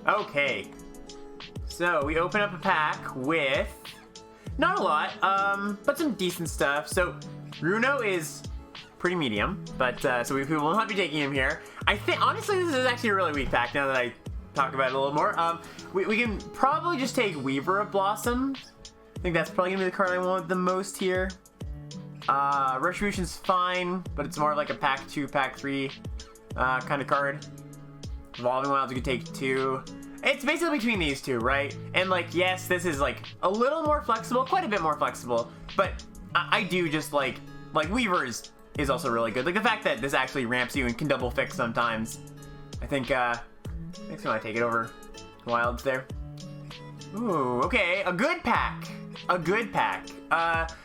Okay. So we open up a pack with not a lot, but some decent stuff. So Runo is pretty medium, but so we will not be taking him here. I think honestly this is actually a really weak pack now that I talk about it a little more. We can probably just take Weaver of Blossoms. I think that's probably gonna be the card I want the most here. Retribution's fine, but it's more of like a pack 2, pack 3 kind of card. Evolving Wilds you can take 2. It's basically between these two, right? And like, yes, this is like a little more flexible, quite a bit more flexible, but I do just like Weaver is also really good. Like the fact that this actually ramps you and can double fix sometimes. I think makes me want to take it over Wilds there. Ooh, okay, a good pack. A good pack.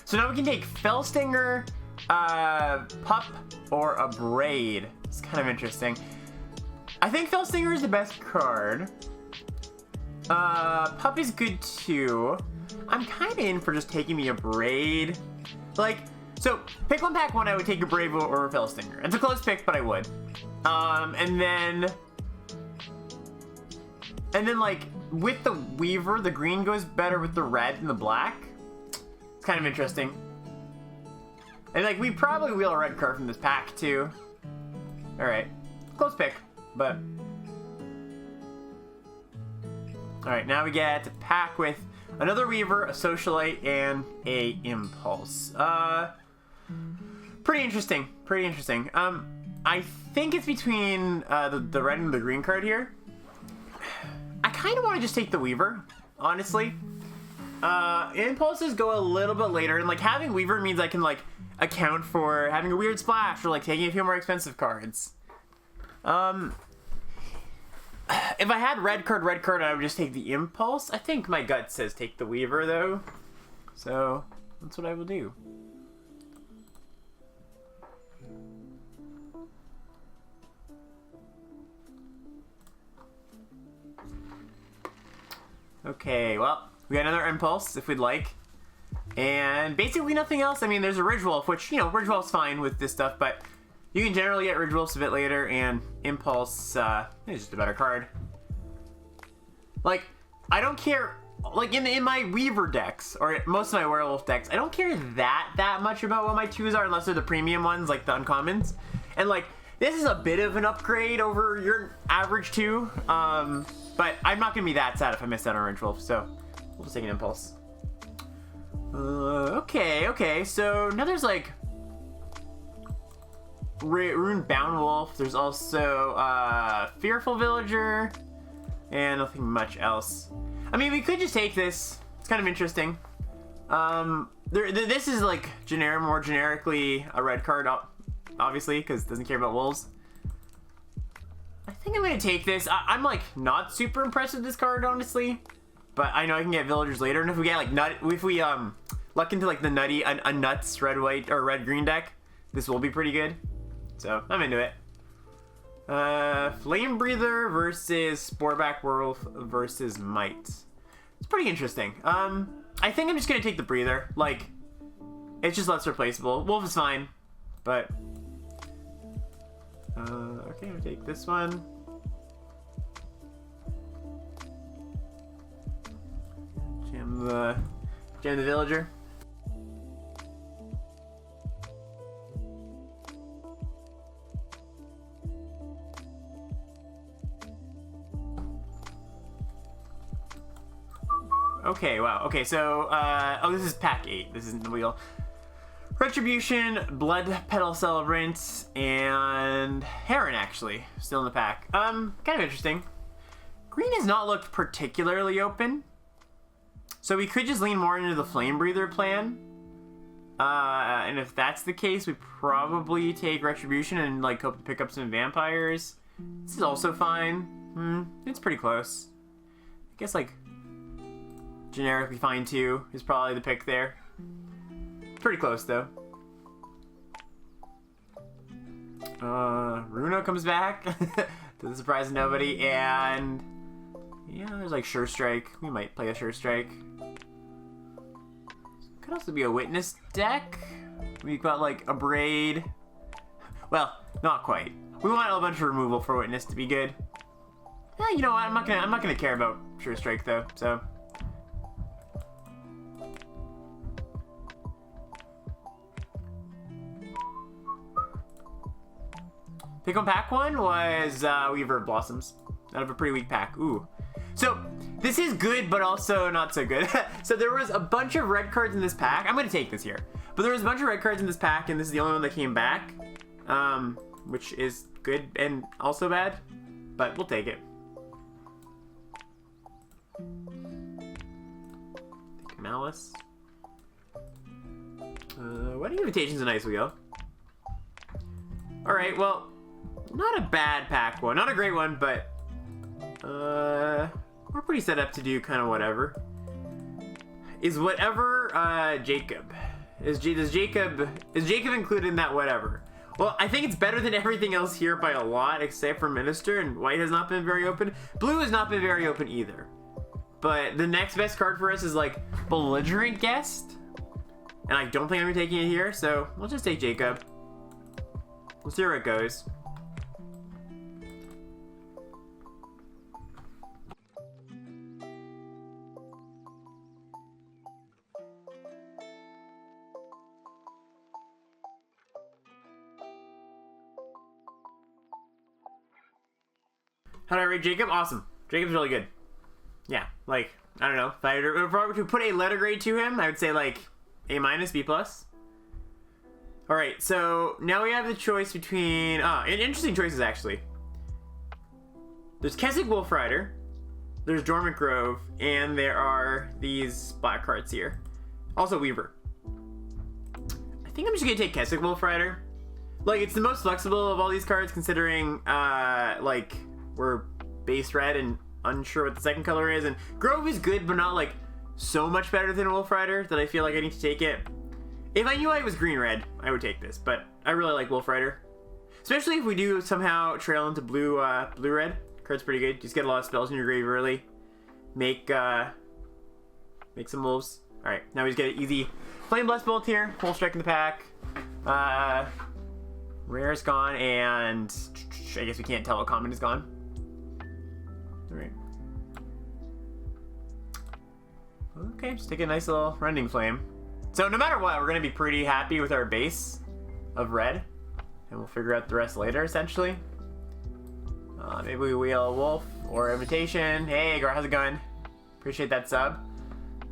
So now we can take Fellstinger, Pup, or a Braid. It's kind of interesting. I think Fellstinger is the best card. Pup is good too. I'm kind of in for just taking me a Braid. Like, so pick one pack one, I would take a Braid or a Fellstinger. It's a close pick, but I would. And then like with the Weaver, the green goes better with the red and the black. It's kind of interesting. And like we probably wheel a red card from this pack too. All right, close pick, but. All right, now we get a pack with another Weaver, a Socialite, and a Impulse. Pretty interesting. Pretty interesting. I think it's between the red and the green card here. I kind of want to just take the Weaver, honestly. Impulses go a little bit later, and like having Weaver means I can like account for having a weird splash or like taking a few more expensive cards. If I had red card, I would just take the Impulse. I think my gut says take the Weaver, though. So, that's what I will do. Okay, well, we got another Impulse, if we'd like. And basically nothing else. I mean, there's a Ridgewolf, which, you know, Ridgewolf's fine with this stuff, but you can generally get Ridgewolfs a bit later, and Impulse is just a better card. Like, I don't care, like in my Weaver decks, or most of my Werewolf decks, I don't care that much about what my 2s are unless they're the premium ones, like the uncommons. And like, this is a bit of an upgrade over your average 2, but I'm not going to be that sad if I miss out on Ridgewolf, so we'll just take an Impulse. Okay, so now there's like Rune Bound Wolf. There's also Fearful Villager, and nothing much else. I mean, we could just take this. It's kind of interesting. This is like more generically a red card, obviously, because it doesn't care about wolves. I think I'm gonna take this. I'm like not super impressed with this card, honestly, but I know I can get villagers later, and if we get like luck into like the nutty a nuts red white or red green deck, this will be pretty good. So I'm into it. Flame Breather versus Sporeback Werewolf versus Might. It's pretty interesting. I think I'm just gonna take the Breather. Like, it's just less replaceable. Wolf is fine, but okay, I'll take this one. Jam the Villager. Okay, wow. Okay, so, oh, this is pack 8. This isn't the wheel. Retribution, Blood Petal Celebrant, and Heron, actually. Still in the pack. Kind of interesting. Green has not looked particularly open. So we could just lean more into the Flame Breather plan. And if that's the case, we probably take Retribution and, like, hope to pick up some vampires. This is also fine. It's pretty close. I guess, like, generically fine too is probably the pick there. Pretty close though. Runo comes back to the surprise of nobody, and yeah, there's like Sure Strike. We might play a Sure Strike. Could also be a Witness deck. We've got like a Braid. Well, not quite. We want a bunch of removal for Witness to be good. You know what? I'm not gonna care about Sure Strike though. So. Pick one pack one was Weaver Blossoms out of a pretty weak pack. Ooh. So this is good, but also not so good. So there was a bunch of red cards in this pack. I'm gonna take this here, but there was a bunch of red cards in this pack, and this is the only one that came back, which is good and also bad, but we'll take it. Take Malice. Wedding Invitation's a nice wheel. All right, well. Not a bad pack one. Not a great one, but we're pretty set up to do kind of whatever. Is whatever Jacob? Is Jacob included in that whatever? Well, I think it's better than everything else here by a lot, except for Minister, and white has not been very open. Blue has not been very open either. But the next best card for us is like Belligerent Guest. And I don't think I'm taking it here, so we'll just take Jacob. We'll see where it goes. How do I rate Jacob? Awesome. Jacob's really good. Yeah, like, I don't know. If I were to put a letter grade to him, I would say like A-, B+. Alright, so now we have the choice between... interesting choices, actually. There's Keswick Wolf Rider, there's Dormant Grove, and there are these black cards here. Also Weaver. I think I'm just gonna take Keswick Wolf Rider. Like, it's the most flexible of all these cards, considering, like... we're base red and unsure what the second color is, and Grove is good, but not like so much better than Wolf Rider that I feel like I need to take it. If I knew I was green red, I would take this, but I really like Wolf Rider, especially if we do somehow trail into blue red. Card's pretty good. Just get a lot of spells in your grave early. Make some wolves. All right, now we just get an easy Flame Blast Bolt here. Full Strike in the pack. Rare's gone, and I guess we can't tell what common is gone. Alright. Okay, just take a nice little Rending Flame. So no matter what, we're going to be pretty happy with our base of red. And we'll figure out the rest later, essentially. Maybe we wheel a Wolf or Invitation. Hey, Gar, how's it going? Appreciate that sub.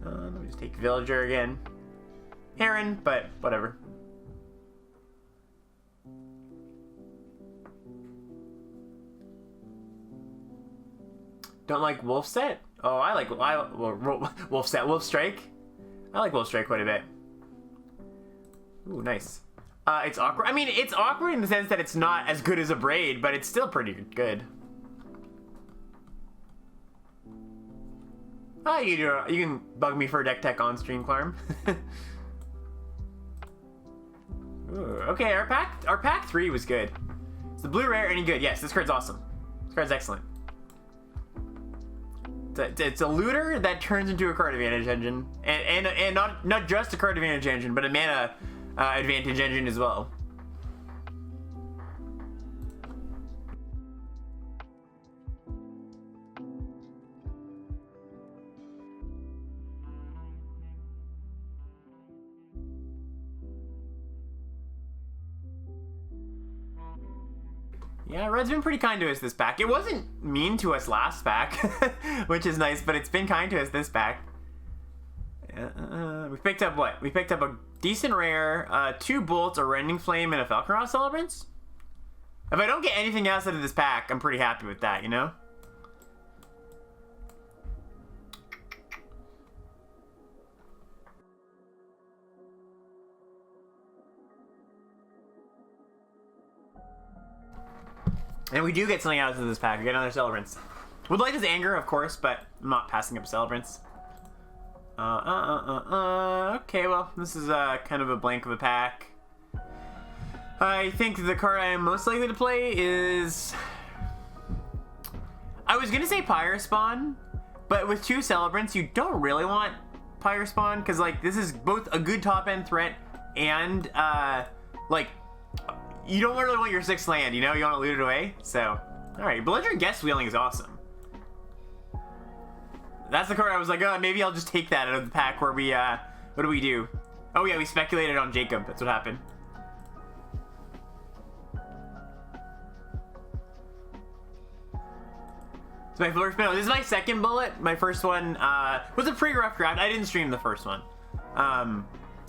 Let me just take Villager again. Heron, but whatever. Don't like Wolf Set? Oh, I like Wolf Set. Wolf Strike? I like Wolf Strike quite a bit. Ooh, nice. It's awkward. I mean, it's awkward in the sense that it's not as good as a Braid, but it's still pretty good. Oh, you can bug me for a deck tech on stream, Clarm. Ooh, okay, our pack 3 was good. Is the blue rare any good? Yes, this card's awesome. This card's excellent. It's a looter that turns into a card advantage engine, and not just a card advantage engine, but a mana advantage engine as well. Yeah, Red's been pretty kind to us this pack. It wasn't mean to us last pack, which is nice, but it's been kind to us this pack. We picked up what? We picked up a decent rare, 2 bolts, a Rending Flame, and a Falconrod Celebrants? If I don't get anything else out of this pack, I'm pretty happy with that, you know? And we do get something out of this pack. We get another Celebrants. Would like his Anger, of course, but I'm not passing up Celebrants. Okay, well, this is kind of a blank of a pack. I think the card I am most likely to play is... I was gonna say Pyrespawn, but with 2 Celebrants, you don't really want Pyrespawn, because, like, this is both a good top-end threat and, like... You don't really want your 6th land, you know? You want to loot it away? So, alright. Belligerent Guest Wheeling is awesome. That's the card I was like, oh, maybe I'll just take that out of the pack where we, what do we do? Oh yeah, we speculated on Jacob. That's what happened. It's my first spin. This is my second bullet. My first one was a pretty rough draft. I didn't stream the first one.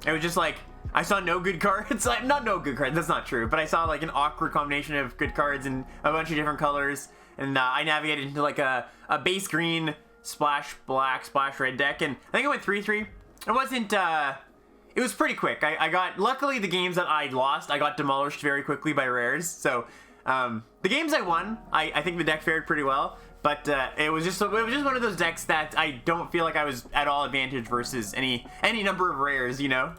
It was just like, I saw no good cards. Like, not no good cards, that's not true. But I saw like an awkward combination of good cards in a bunch of different colors. And I navigated into like a base green, splash black, splash red deck. And I think I went 3-3. It wasn't, it was pretty quick. I got, luckily the games that I lost, I got demolished very quickly by rares. So the games I won, I think the deck fared pretty well. But it was just one of those decks that I don't feel like I was at all advantaged versus any number of rares, you know.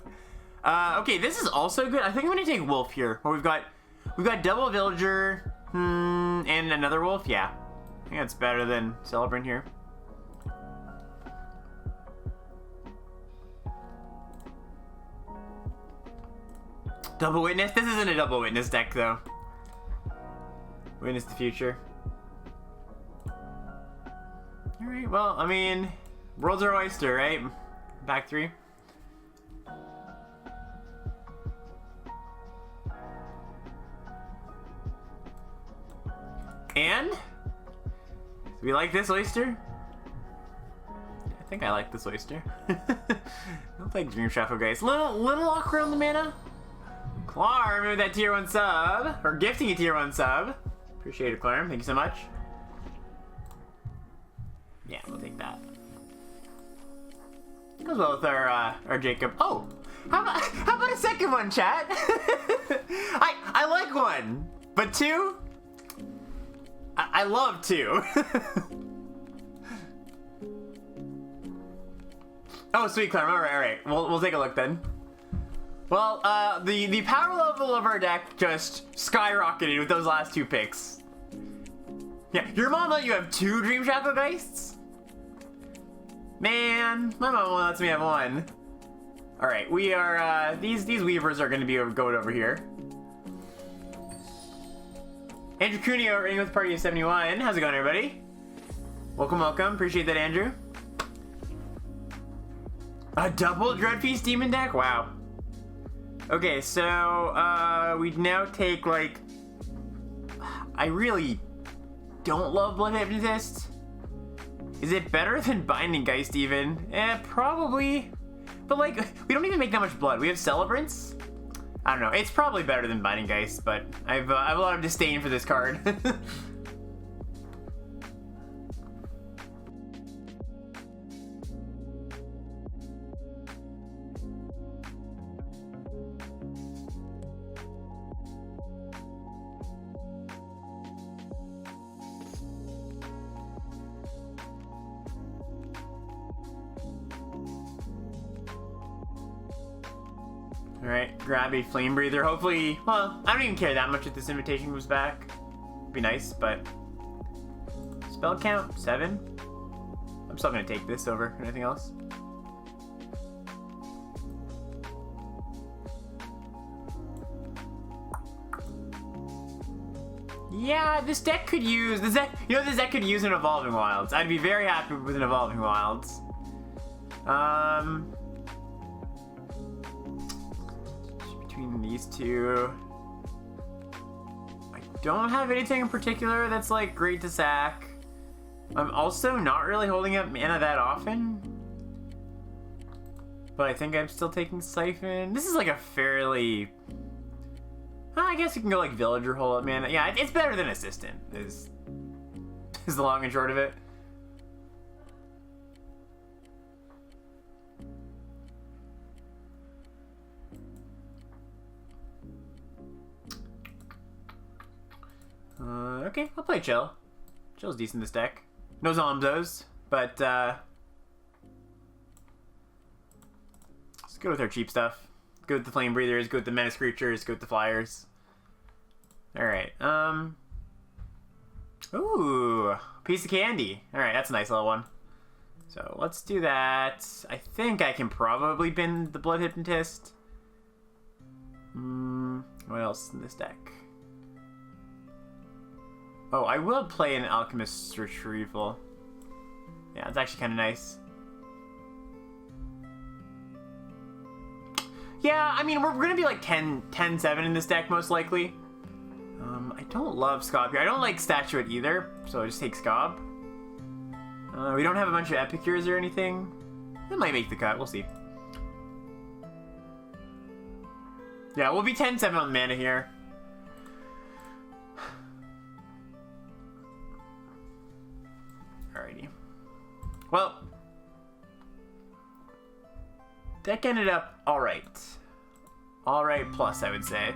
Okay, this is also good. I think I'm gonna take Wolf here. Where we've got double Villager and another Wolf. Yeah, I think that's better than Celebrant here. Double Witness. This isn't a double Witness deck though. Witness the future. Alright, well, I mean, world's our oyster, right? Back 3. And? Do we like this oyster? I think I like this oyster. Don't like Dream Shuffle, guys. Little awkward on the mana. Clarm with that tier 1 sub. Or gifting a tier 1 sub. Appreciate it, Clarm. Thank you so much. Yeah, we'll take that. Goes well with our Jacob. Oh, how about a second one, chat? I like 1, but 2. I love 2. Oh, sweet, Clem. All right. We'll take a look then. Well, the power level of our deck just skyrocketed with those last 2 picks. Yeah, your mom let you have 2 Dream Shackle Geists? Man, my mom only lets me have 1. All right, we are, these Weavers are going to be going over here. Andrew Cuneo ring with party of 71. How's it going, everybody? Welcome. Appreciate that, Andrew. A double Dreadfeast Demon deck? Wow. Okay, so, we now take, like, I really don't love Blood Hypnotist. Is it better than Binding Geist even? Probably. But like, we don't even make that much blood. We have Celebrants? I don't know. It's probably better than Binding Geist, but I have a lot of disdain for this card. Alright, grab a Flame Breather. Hopefully, well, I don't even care that much if this invitation goes back. It'd be nice, but... Spell count, 7? I'm still gonna take this over anything else. Yeah, this deck could use... this deck could use an Evolving Wilds. I'd be very happy with an Evolving Wilds. Between these 2, I don't have anything in particular that's like great to sack. I'm also not really holding up mana that often, but I think I'm still taking Siphon. This is like a fairly, I guess you can go like Villager hold up mana. Yeah, it's better than Assistant is the long and short of it. Okay, I'll play Chill. Chill's decent this deck. No Zombos, but let's go with our cheap stuff. Go with the Flame Breathers, go with the Menace Creatures, go with the Flyers. Alright, ooh, piece of candy. Alright, that's a nice little one. So let's do that. I think I can probably bin the Blood Hypnotist. What else in this deck? Oh, I will play an Alchemist's Retrieval. Yeah, it's actually kind of nice. Yeah, I mean, we're going to be like 10-7 in this deck, most likely. I don't love Scob here. I don't like Statuette either, so I just take Scob. We don't have a bunch of Epicures or anything. It might make the cut. We'll see. Yeah, we'll be 10-7 on mana here. Alrighty. Well, deck ended up alright. Alright plus, I would say.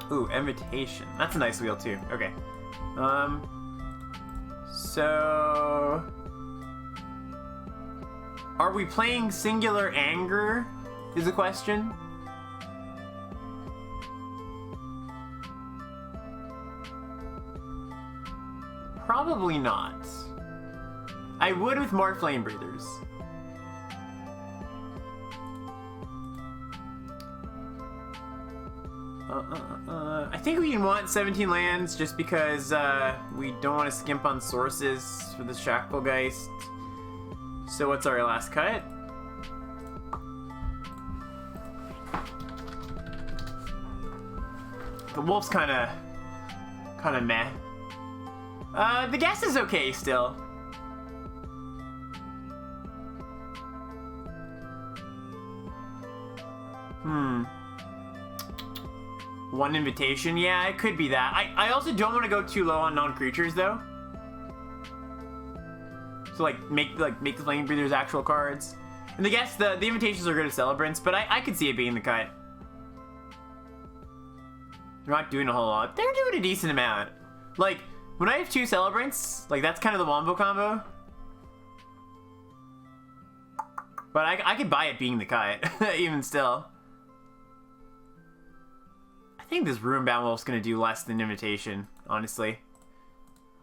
Ooh, Invitation. That's a nice wheel too. Okay. So are we playing Singular Anger is the question. Probably not. I would with more Flame Breathers. I think we can want 17 lands just because we don't want to skimp on sources for the Shacklegeist. So what's our last cut? The Wolf's kind of meh. The guess is okay still. One Invitation, yeah, it could be that. I also don't want to go too low on non-creatures though. So like make the Flame Breathers actual cards. And I guess the Invitations are good as Celebrants, but I could see it being the cut. They're not doing a whole lot. They're doing a decent amount. Like, when I have 2 Celebrants, like that's kind of the Wombo combo. But I could buy it being the cut, even still. I think this Ruinbound Wolf's gonna do less than Invitation, honestly.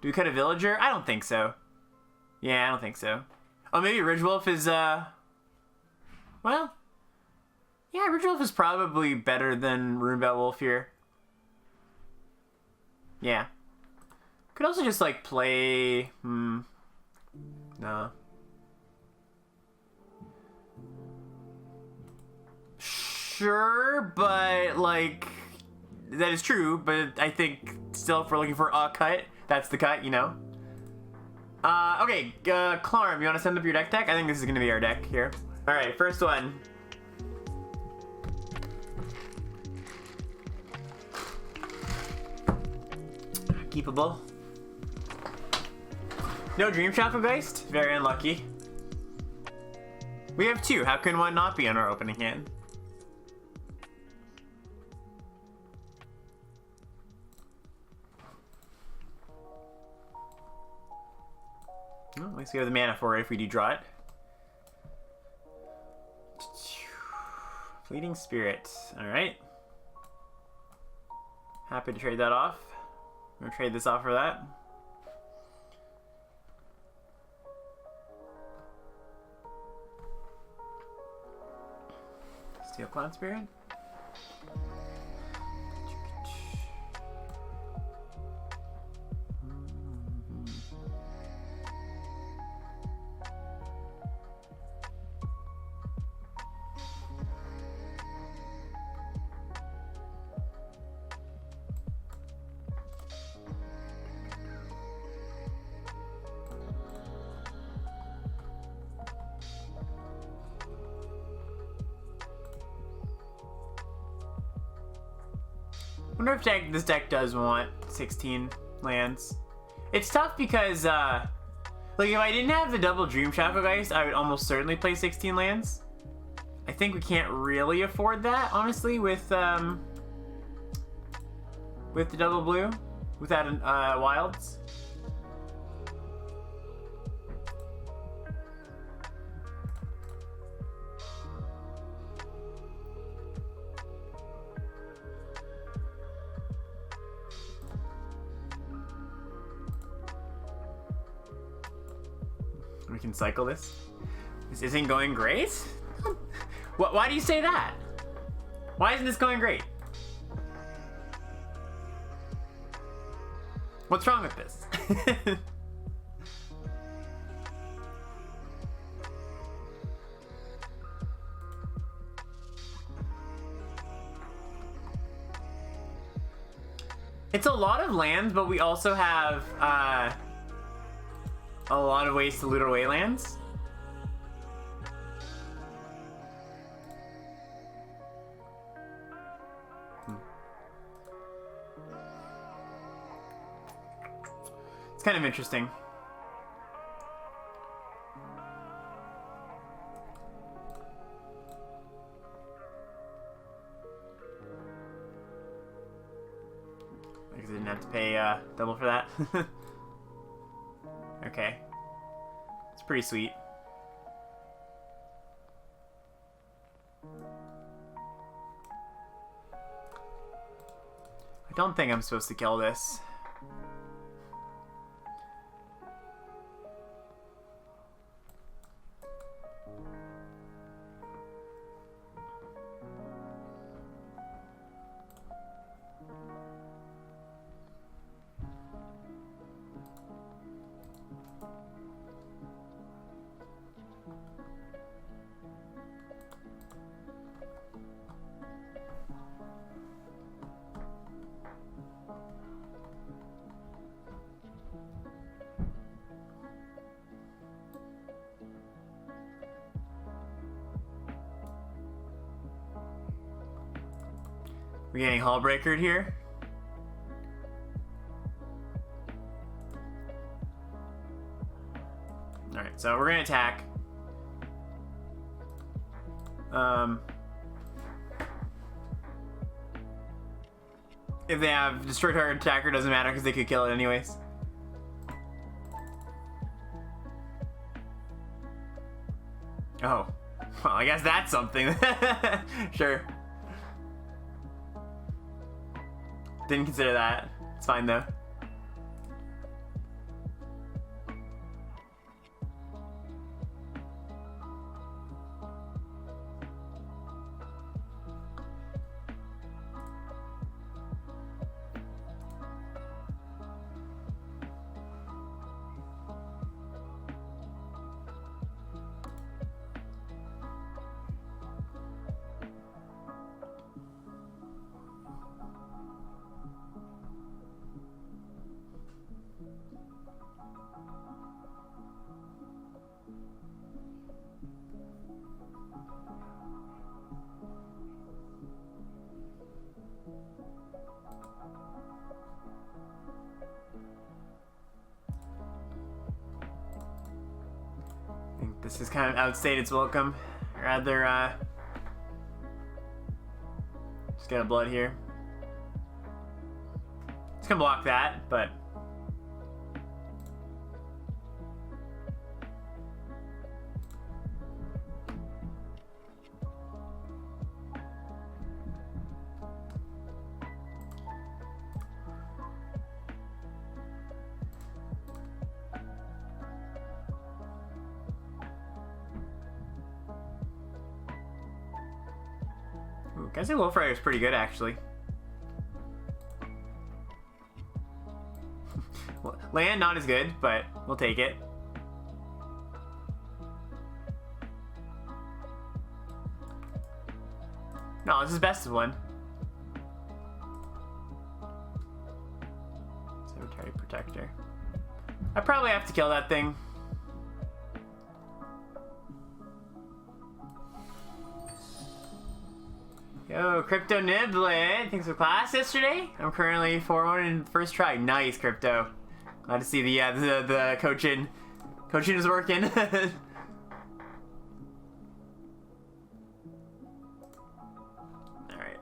Do we cut a Villager? I don't think so. Yeah, I don't think so. Oh, maybe Ridge Wolf is, well... Yeah, Ridge Wolf is probably better than Ruinbound Wolf here. Yeah. Could also just, like, play... No. Sure, but, like... That is true, but I think still if we're looking for a cut, that's the cut, you know? Okay, Clarm, you want to send up your deck? I think this is going to be our deck here. Alright, first one. Keepable. No Dream Shacklegeist? Very unlucky. We have 2. How can one not be on our opening hand? Well, at least we have the mana for it if we do draw it. Fleeting Spirit. Alright. Happy to trade that off. I'm gonna trade this off for that. Steel Cloud Spirit. I wonder if this deck does want 16 lands. It's tough because, like, if I didn't have the double Dream Shacklegeist, I would almost certainly play 16 lands. I think we can't really afford that, honestly, with the double blue, without wilds. We can cycle this. This isn't going great? Why do you say that? Why isn't this going great? What's wrong with this? It's a lot of lands, but we also have a lot of ways to loot away lands. It's kind of interesting. Because I didn't have to pay double for that. Okay. It's pretty sweet. I don't think I'm supposed to kill this. We're getting hull breakered here. Alright, so we're gonna attack. If they have destroyed target attacker, doesn't matter because they could kill it anyways. Oh. Well, I guess that's something. Sure. Didn't consider that. It's fine though. This is kind of outstayed its welcome. Rather, just get a blood here. It's gonna block that, but I say Wolf Rider is pretty good, actually. Land, not as good, but we'll take it. No, this is best of one. Cemetery Protector. I probably have to kill that thing. Yo, Crypto Niblet, thanks for class yesterday. I'm currently 4-1 in the first try. Nice, Crypto. Glad to see the coaching is working. Alright,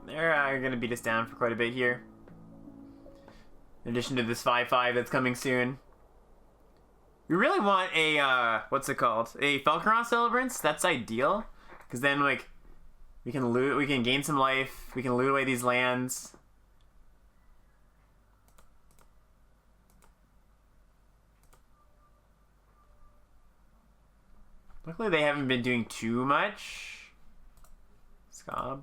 they're gonna beat us down for quite a bit here. In addition to this 5-5 that's coming soon. We really want a, what's it called? A Falcaron Celebrants? That's ideal. Because then, like, we can loot, we can gain some life, we can loot away these lands. Luckily they haven't been doing too much. Scob.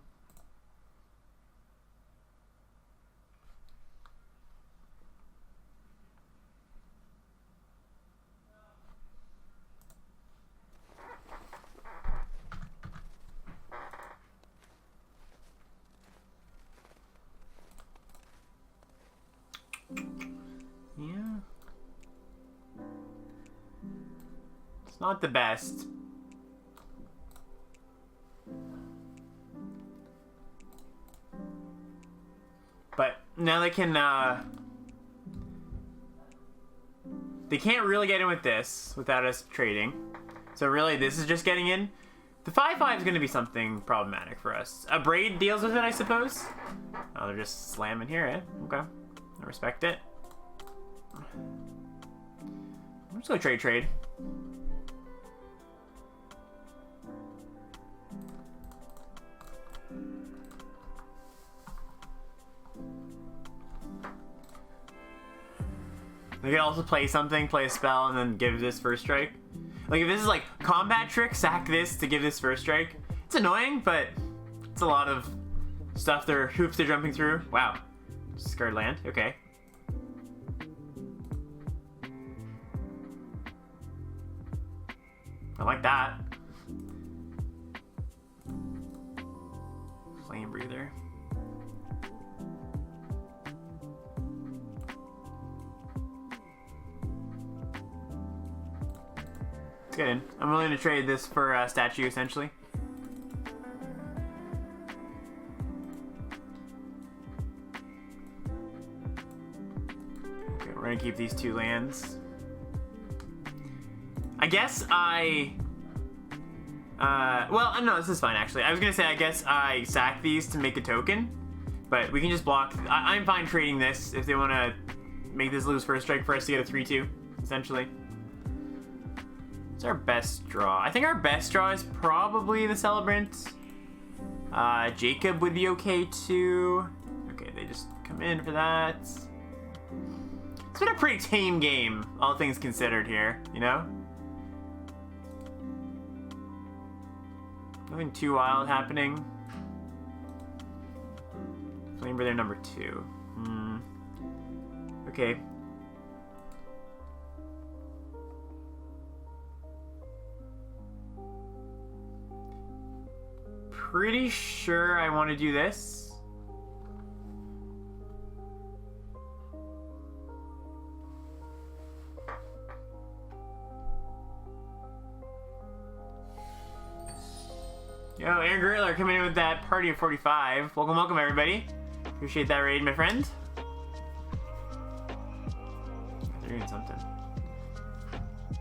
not the best. But now they can, they can't really get in with this without us trading. So really, this is just getting in. The 5/5 is going to be something problematic for us. A Braid deals with it, I suppose. Oh, they're just slamming here, eh? Okay. I respect it. I'm just going to trade. They could also play something, play a spell, and then give this first strike. Like, if this is like combat trick, sack this to give this first strike. It's annoying, but it's a lot of stuff hoops they're jumping through. Wow. Discard land, okay. I like that. Flame Breather. Get in. I'm willing to trade this for a statue, essentially. Okay, we're gonna keep these 2 lands. I guess well, no, this is fine, actually. I was gonna say, I guess I sack these to make a token, but we can just block. I'm fine trading this if they want to make this lose first strike for us to get a 3/2, essentially. What's our best draw? I think our best draw is probably the Celebrant. Jacob would be okay too. Okay, they just come in for that. It's been a pretty tame game, all things considered here, you know? Nothing too wild happening. Flame Breather number 2. Okay. Pretty sure I want to do this. Yo, Aaron Gorilla coming in with that party of 45. Welcome, welcome everybody. Appreciate that raid, my friend. They're doing something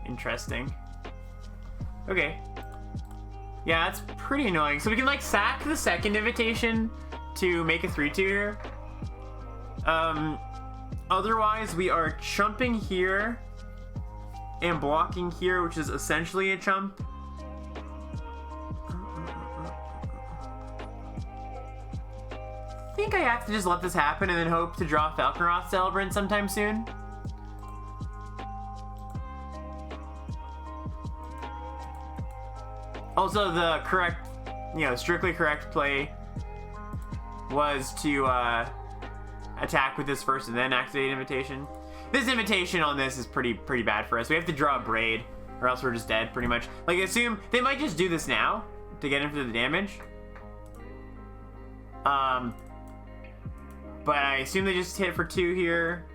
interesting. Okay. Yeah, that's pretty annoying. So we can like sack the second invitation to make a 3/2 here. Otherwise we are chumping here and blocking here, which is essentially a chump. I think I have to just let this happen and then hope to draw Falconroth Celebrant sometime soon. Also, the correct, strictly correct play was to attack with this first and then activate invitation. This invitation on this is pretty bad for us. We have to draw a Braid, or else we're just dead, pretty much. Like, assume they might just do this now to get in for the damage. But I assume they just hit for 2 here.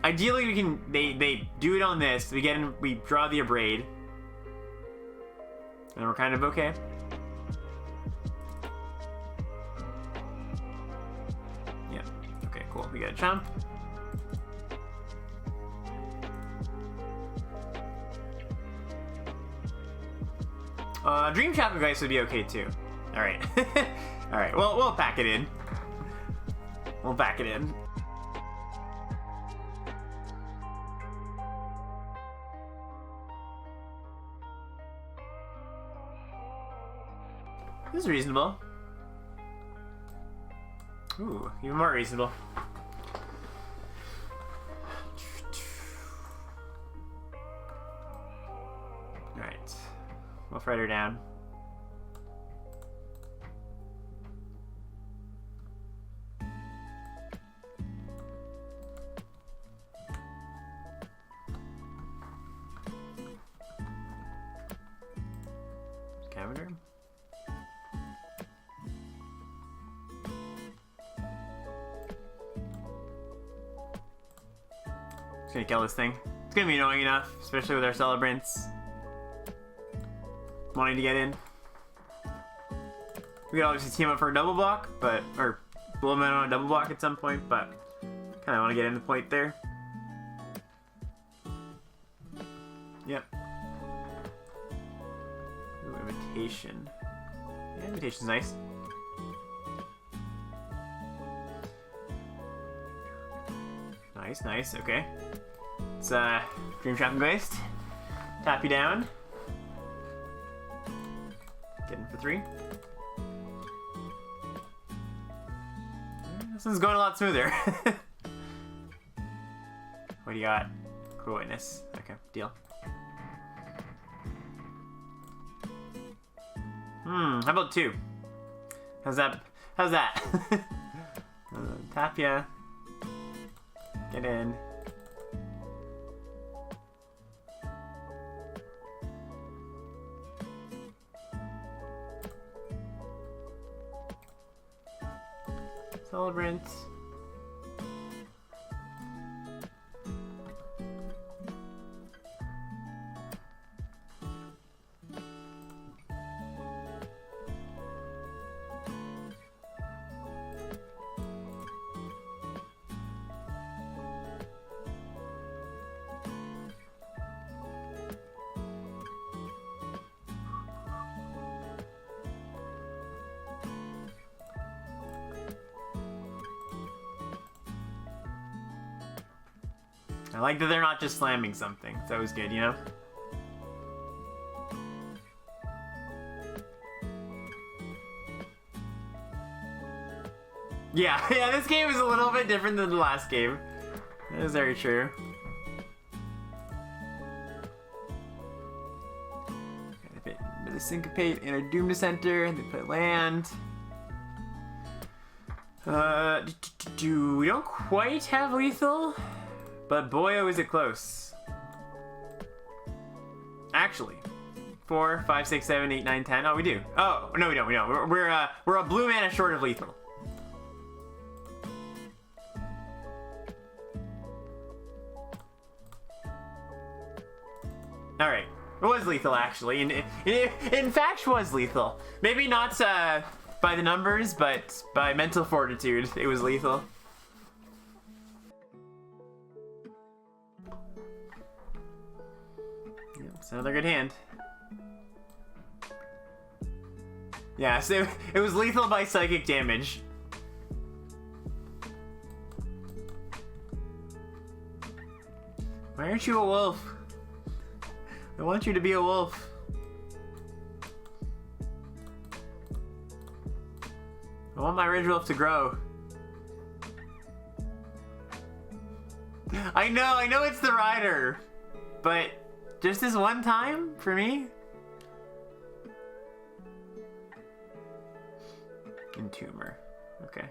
Ideally, we can they do it on this. We draw the Braid, and we're kind of okay. Yeah. Okay. Cool. We got a chump. Dream Chapel Geist would be okay too. All right. All right. Well, we'll pack it in. We'll pack it in. This is reasonable. Ooh, even more reasonable. Alright. Wolf Rider down. Scavenger. Gonna kill this thing. It's gonna be annoying enough, especially with our celebrants wanting to get in. We could obviously team up for a double block, but or blow them out on a double block at some point, but kind of want to get in the point there. Yep. Ooh, invitation. Yeah, invitation's nice. Nice, nice, okay. It's Dream Trap and Ghost. Tap you down. Get in for 3. This one's going a lot smoother. What do you got? Cruel Witness. Okay, deal. How about 2? How's that? How's that? Tap ya. Get in. Celebrant. I like that they're not just slamming something. It's always good, you know? Yeah, this game is a little bit different than the last game. That is very true. Got a bit of Syncopate and a Doom Dissenter, and they play land. We don't quite have lethal. But boy, oh, is it close. Actually, 4, 5, 6, 7, 8, 9, 10. Oh, we do. Oh, no, we don't. We don't. We're a blue mana short of lethal. All right, it was lethal actually, and in fact, was lethal. Maybe not by the numbers, but by mental fortitude, it was lethal. It's another good hand. Yeah, so it was lethal by psychic damage. Why aren't you a wolf? I want you to be a wolf. I want my ridge wolf to grow. I know it's the rider, but just this one time for me? Entomber. Okay.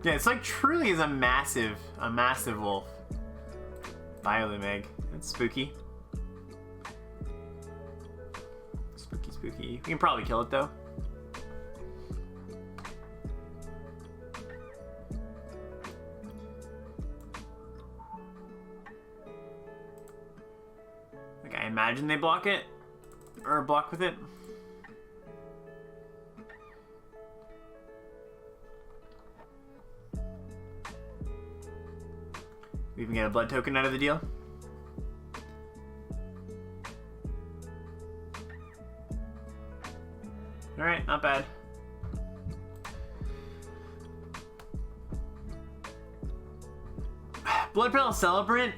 Yeah, it's like truly is a massive wolf. Biolumeg. That's spooky. Spooky, spooky. We can probably kill it though. Like I imagine they block it. Or block with it. We even get a blood token out of the deal. Alright, not bad. Blood Petal Celebrant,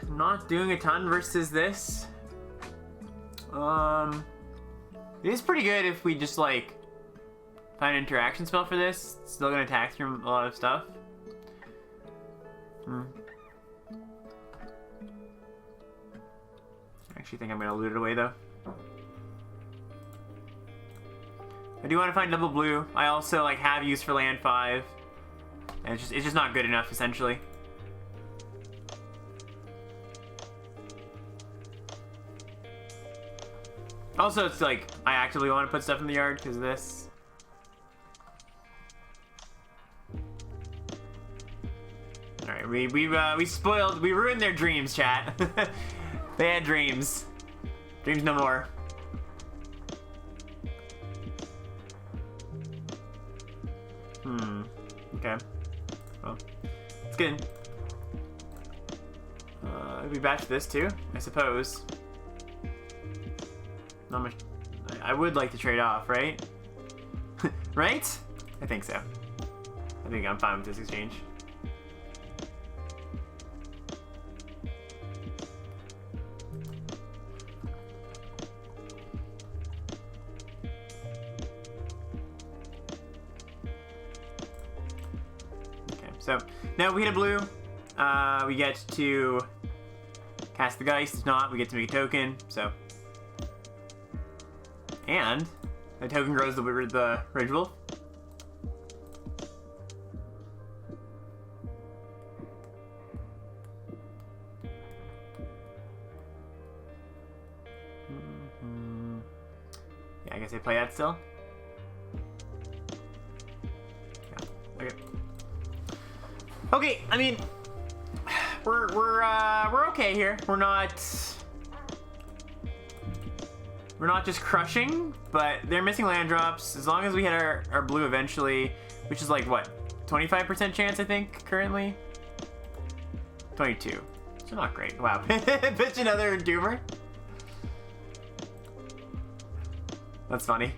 not doing a ton versus this. It is pretty good if we just like find an interaction spell for this. It's still gonna attack through a lot of stuff. actually think I'm gonna loot it away though. I do want to find double blue. I also like have use for land 5. And it's just not good enough essentially. Also, it's like I actively want to put stuff in the yard because of this. All right, we ruined their dreams, chat. They had dreams. Dreams no more. Okay. Well, it's good. We batch this too, I suppose. Not much. I would like to trade off, right? Right? I think so. I think I'm fine with this exchange. Okay, so now we hit a blue. We get to cast the Geist. If not, we get to make a token. So. And the token grows the Ridge Wolf. Yeah, I guess I play that still. Yeah. Okay. Okay, I mean, we're okay here. We're not just crushing, but they're missing land drops. As long as we hit our blue eventually, which is like, what, 25% chance, I think, currently? 22. So not great. Wow. Pitch another Doomer. That's funny.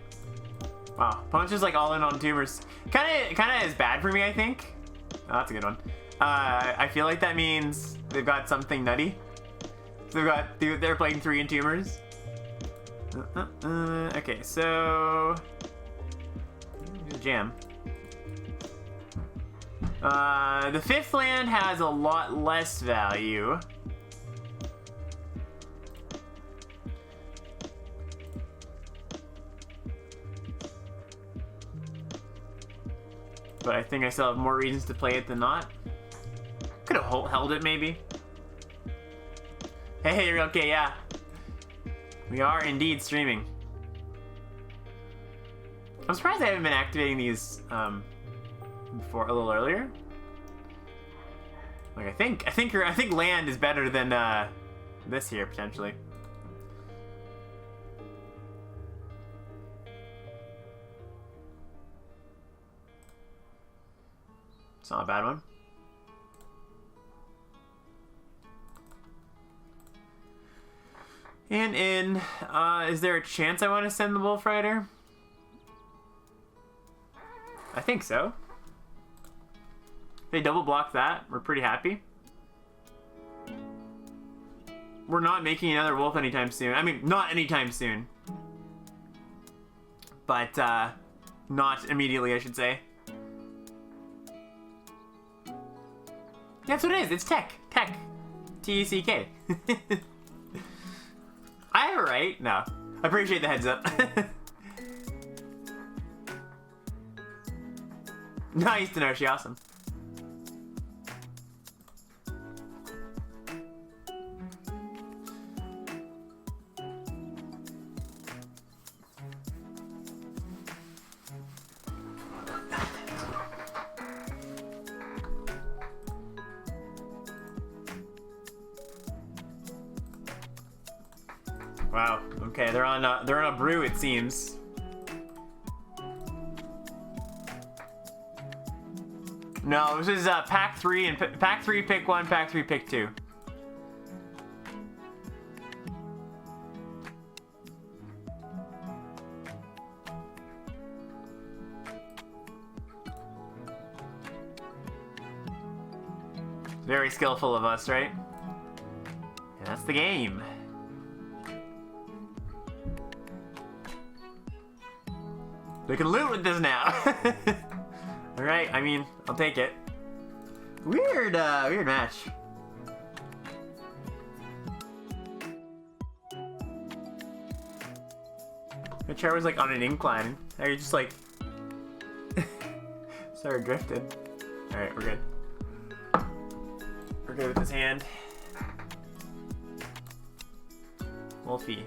Wow. Opponent's just like all in on Doomers. Kinda is bad for me, I think. Oh, that's a good one. I feel like that means they've got something nutty. So they're playing 3 Entombers. Okay, so jam. The 5th land has a lot less value. But I think I still have more reasons to play it than not. Could have held it maybe. Hey, you're okay, yeah. We are indeed streaming. I'm surprised I haven't been activating these before a little earlier. Like I think land is better than this here potentially. It's not a bad one. And is there a chance I want to send the Wolf Rider? I think so. If they double block that, we're pretty happy. We're not making another Wolf anytime soon. I mean, not anytime soon. But, not immediately, I should say. That's what it is. It's tech. Tech. T-E-C-K. I have it right? No. I appreciate the heads up. Nice to know, she awesome. Wow. Okay, they're on a brew, it seems. No, this is pack 3 and pack 3 pick 1, pack 3 pick 2. Very skillful of us, right? And that's the game. We can loot with this now. Alright, I mean, I'll take it. Weird match. The chair was like on an incline. Now you're just like started drifting. All right, we're good. We're good with this hand. Wolfie.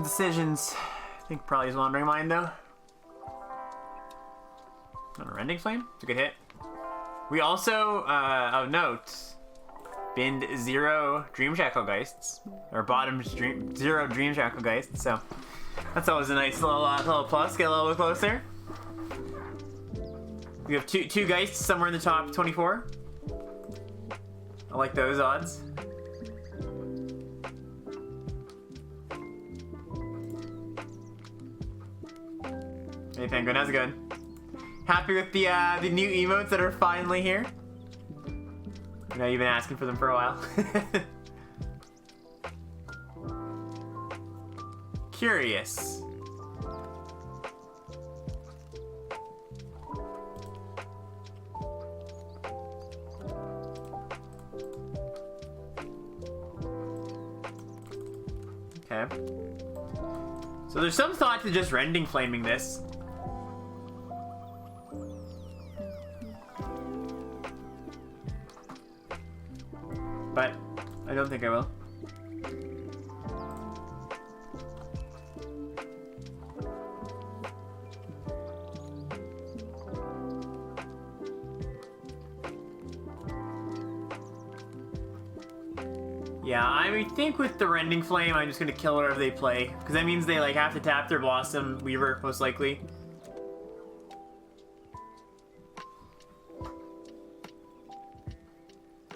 Decisions. I think probably is Wandering Mind though. Not a Rending Flame. It's a good hit. We also, of note, binned 0 Dream Shackle Geists, or bottom 0 Dream Shackle Geists. So that's always a nice little plus. Get a little bit closer. We have two Geists somewhere in the top 24. I like those odds. Hey Penguin, how's it going? Happy with the new emotes that are finally here? I know you've been asking for them for a while. Curious. Okay. So there's some thought to just Rending Flaming this. But I don't think I will. Yeah, I think with the Rending Flame, I'm just gonna kill whatever they play, because that means they like have to tap their Blossom Weaver most likely.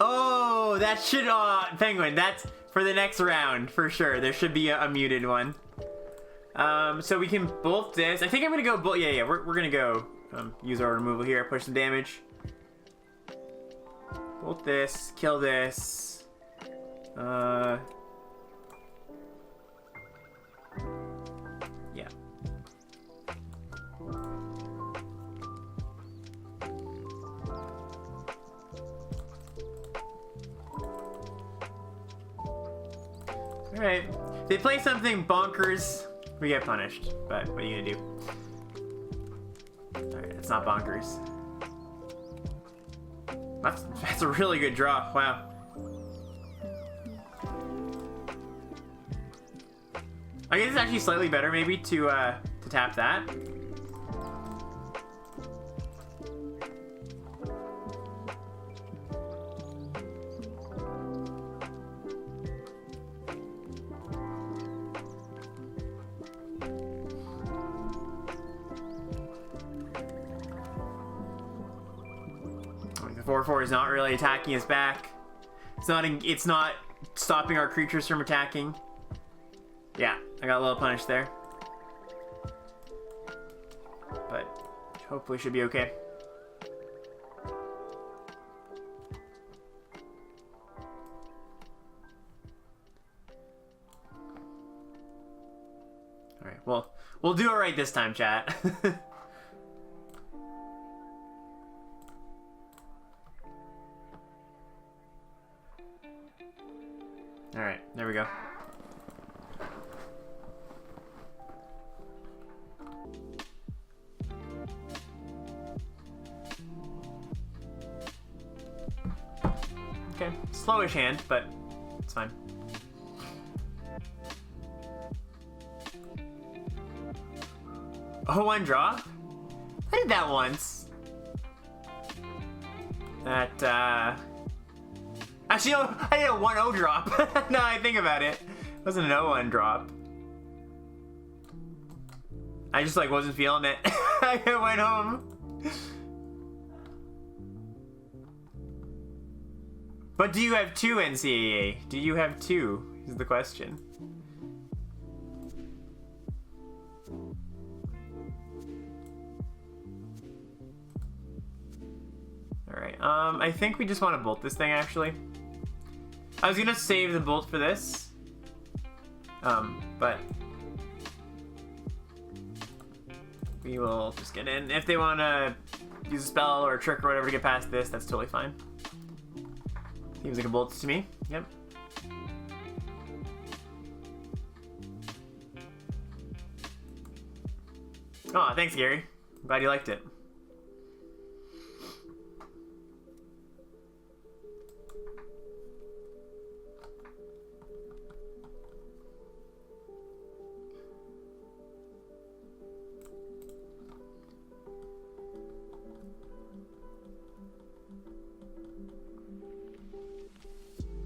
Oh, that should, Penguin, that's for the next round, for sure. There should be a muted one. So we can bolt this. I think I'm gonna go bolt, yeah, we're gonna go use our removal here, push some damage. Bolt this, kill this. Yeah. Alright. If they play something bonkers, we get punished. But what are you gonna do? Alright, it's not bonkers. That's a really good draw. Wow. I guess it's actually slightly better maybe to tap that. The 4/4 is not really attacking us back. It's not stopping our creatures from attacking. Yeah, I got a little punish there. But hopefully should be okay. Alright, well, we'll do it right this time, chat. Alright, there we go. Okay, slowish hand, but it's fine. Oh, one draw? I did that once. That, actually, no, I did a 1-0 drop. Now I think about it. It wasn't an 0-1 drop. I just, like, wasn't feeling it. I went home. But do you have 2 NCAA? Do you have 2? Is the question. Alright, I think we just want to bolt this thing, actually. I was gonna save the bolt for this. But... we will just get in. If they want to use a spell or a trick or whatever to get past this, that's totally fine. Seems like a bolt to me. Yep. Oh, thanks, Gary. I'm glad you liked it.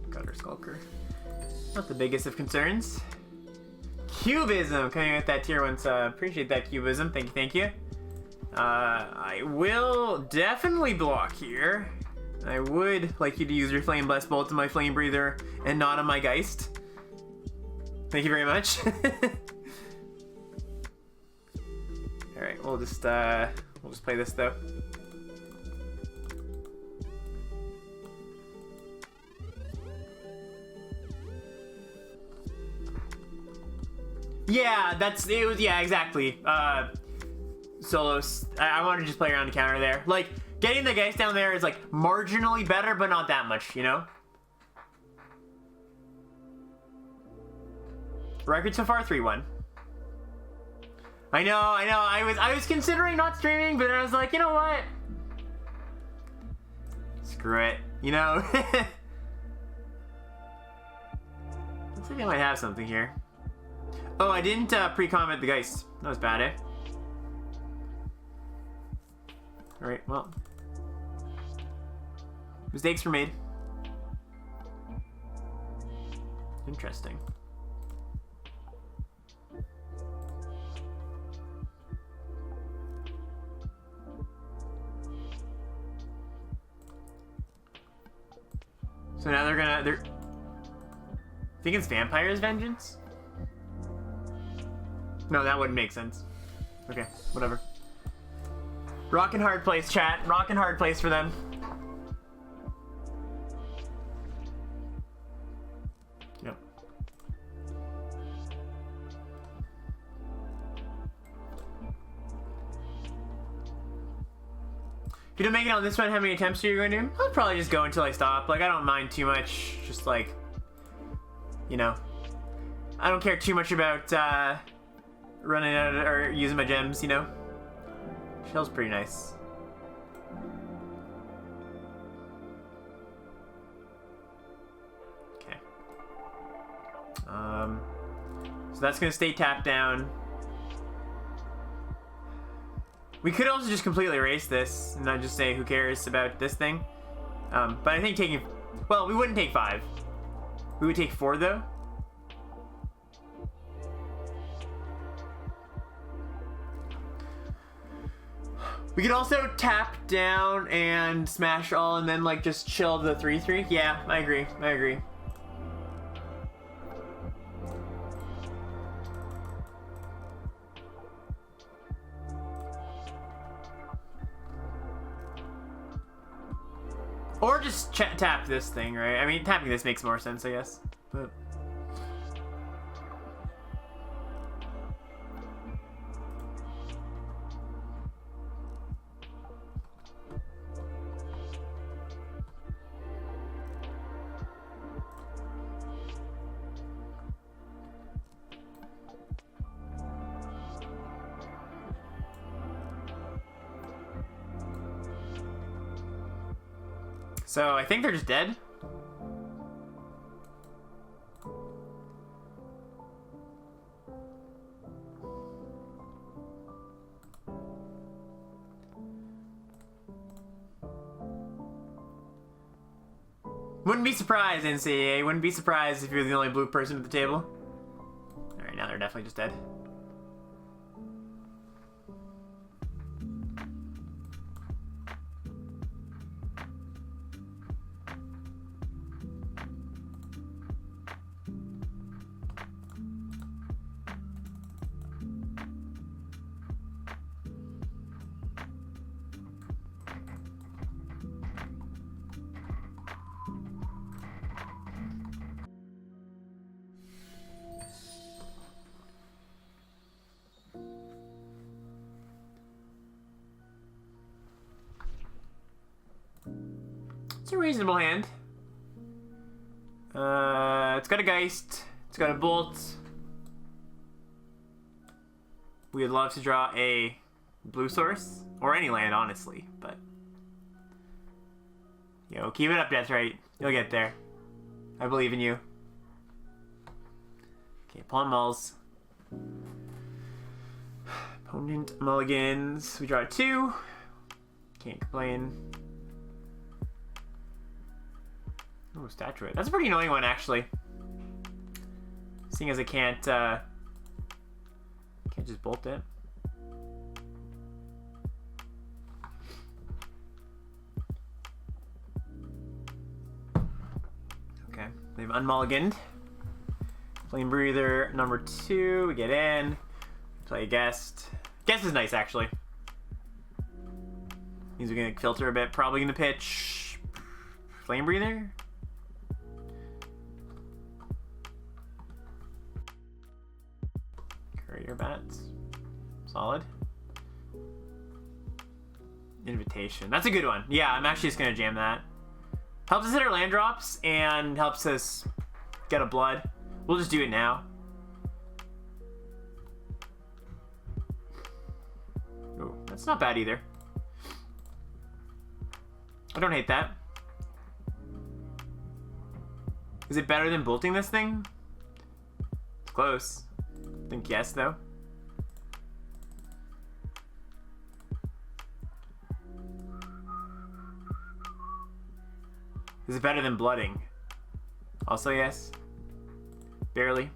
Gutter Skulker. Not the biggest of concerns. Cubism coming with that tier 1 sub. Appreciate that, Cubism. Thank you, thank you. I will definitely block here. I would like you to use your Flame Blast Bolt on my Flame Breather and not on my Geist. Thank you very much. Alright, we'll just play this though. Yeah, yeah, exactly. Solos, I want to just play around the counter there. Like, getting the Geist down there is, like, marginally better, but not that much, you know? Record so far, 3-1. I know, I was considering not streaming, but I was like, you know what? Screw it, you know? Looks like I might have something here. Oh, I didn't pre-comment the Geist. That was bad, eh? Alright, well. Mistakes were made. Interesting. So now they're think it's Vampire's Vengeance? No, that wouldn't make sense. Okay, whatever. Rockin' hard place, chat. Rockin' hard place for them. Yep. If you don't make it on this one, how many attempts are you going to do? I'll probably just go until I stop. Like, I don't mind too much. Just like, you know, I don't care too much about running out of, or using my gems, you know? Shell's pretty nice. Okay. So that's gonna stay tapped down. We could also just completely erase this and not just say who cares about this thing. But I think taking, well, we wouldn't take 5. We would take 4 though. We could also tap down and smash all and then like just chill the 3/3. Yeah, I agree. I agree. Or just tap this thing, right? I mean, tapping this makes more sense, I guess. But so I think they're just dead. Wouldn't be surprised, NCAA. Wouldn't be surprised if you're the only blue person at the table. Alright, now they're definitely just dead. It's a reasonable hand. It's got a Geist. It's got a Bolt. We would love to draw a blue source. Or any land, honestly. But, yo, keep it up, Deathrite. You'll get there. I believe in you. Okay, pawn mulls. Opponent mulligans. We draw 2. Can't complain. Oh, Statuette. That's a pretty annoying one, actually. Seeing as I can't just bolt it. Okay, they've unmulliganed. Flame Breather number 2. We get in. Play a Guest. Guest is nice, actually. Means we're gonna filter a bit. Probably gonna pitch Flame Breather. Courier Bats. Solid. Invitation. That's a good one. Yeah, I'm actually just gonna jam that. Helps us hit our land drops and helps us get a blood. We'll just do it now. Oh, that's not bad either. I don't hate that. Is it better than bolting this thing? It's close. I think yes, though. Is it better than blooding? Also yes. Barely.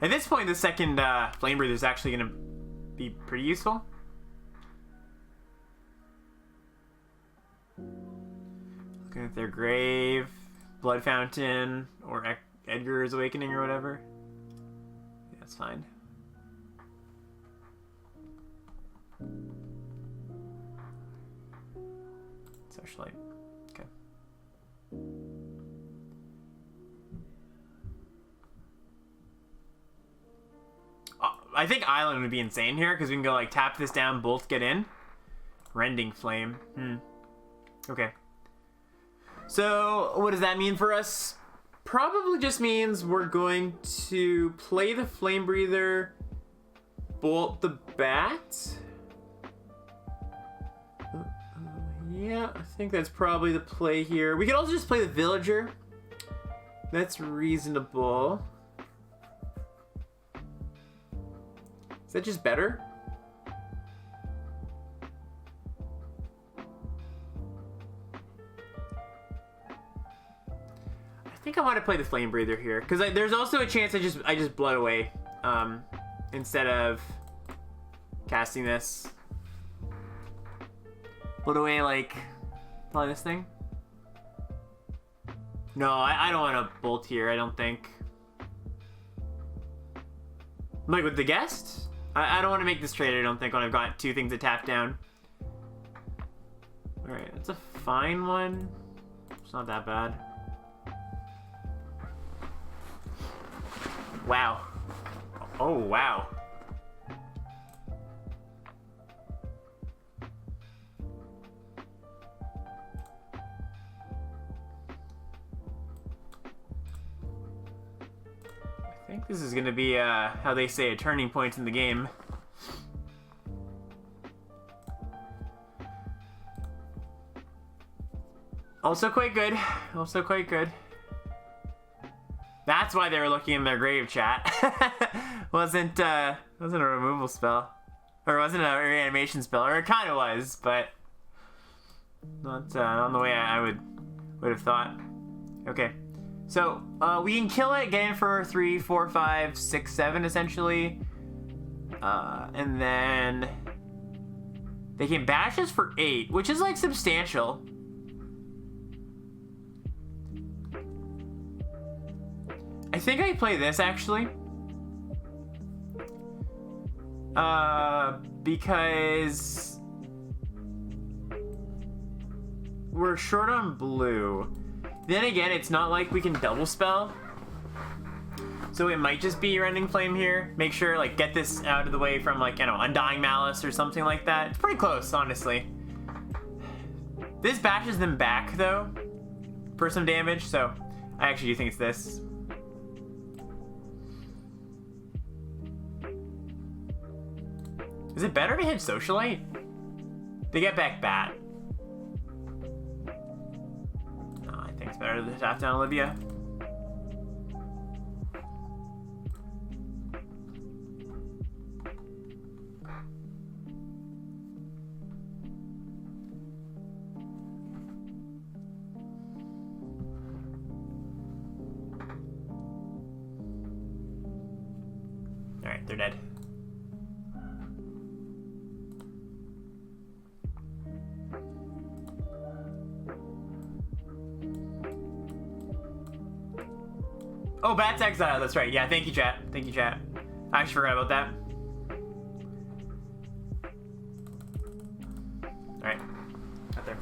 At this point, the second Flame Breather is actually going to be pretty useful. Looking at their grave, Blood Fountain, or Edgar's Awakening or whatever. Yeah, that's fine. Socialite. Okay. I think Island would be insane here because we can go like tap this down, both get in. Rending Flame. Okay. So what does that mean for us? Probably just means we're going to play the Flame Breather, bolt the bat. Yeah, I think that's probably the play here. We could also just play the Villager. That's reasonable. Is that just better? I think I want to play the Flame Breather here because there's also a chance I just blood away instead of casting this. Blood away like probably this thing. No, I don't want to bolt here. I don't think. Like with the Guest. I don't want to make this trade, I don't think, when I've got 2 things to tap down. Alright, that's a fine one. It's not that bad. Wow. Oh, wow. I think this is going to be, how they say, a turning point in the game. Also quite good. Also quite good. That's why they were looking in their grave, chat. wasn't a removal spell. Or wasn't a reanimation spell. Or it kind of was, but not the way I would have thought. Okay. So, we can kill it, get in for 3, 4, 5, 6, 7, essentially. And then they can bash us for 8, which is, like, substantial. I think I play this, actually. Because we're short on blue. Then again, it's not like we can double spell. So it might just be Rending Flame here. Make sure, like, get this out of the way from, like, you know, Undying Malice or something like that. It's pretty close, honestly. This bashes them back, though, for some damage, so I actually do think it's this. Is it better to hit Socialite? They get back Bat. No, I think it's better to tap down Olivia. Alright, they're dead. Oh, Bat's Exile, that's right. Yeah, thank you, chat. Thank you, chat. I actually forgot about that. Alright. Out there.